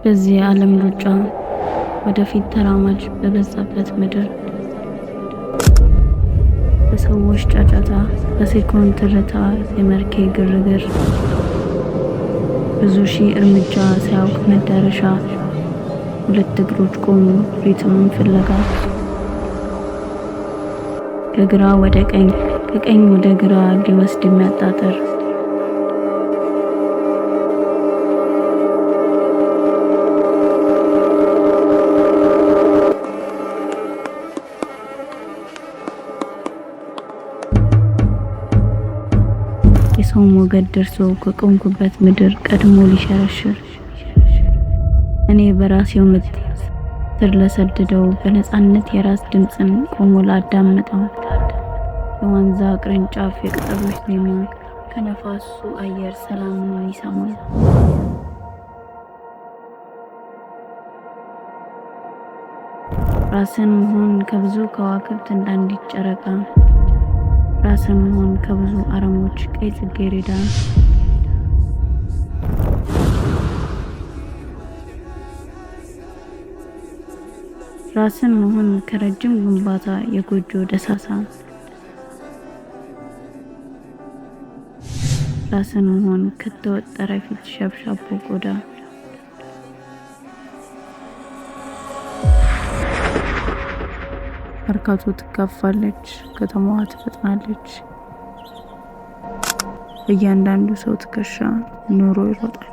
በዚህ የዓለም ሩጫ ወደፊት ተራማጅ በበዛበት ምድር በሰዎች ጫጫታ በሴኮንድ ትርታ የመርኬ ግርግር ብዙ ሺህ እርምጃ ሳያውቅ መዳረሻ ሁለት እግሮች ቆሙ ሪትምን ፍለጋ ከግራ ወደ ቀኝ ከቀኝ ወደ ግራ ሊወስድ የሚያጣጥር የሰው ሞገድ ደርሶ ከቆምኩበት ምድር ቀድሞ ሊሸረሽር እኔ በራሴው ምት ስር ለሰደደው በነፃነት የራስ ድምፅን ቆሞ ላዳምጠው የዋንዛ ቅርንጫፍ የቅጠሎች ዜማ ከነፋሱ አየር ሰላምን ይሰማል። ራስን መሆን ከብዙ ከዋክብት እንዳንዲት ጨረቃ ራስን መሆን ከብዙ አረሞች ቀይ ጽጌረዳ ራስን መሆን ከረጅም ግንባታ የጎጆ ደሳሳ ራስን መሆን ከተወጠረ ፊት ሸብሻቦ ቆዳ መርካቶ ትጋፋለች፣ ከተማዋ ትፈጥናለች። በእያንዳንዱ ሰው ትከሻ ኑሮ ይሮጣል።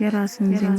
የራስን ዜማ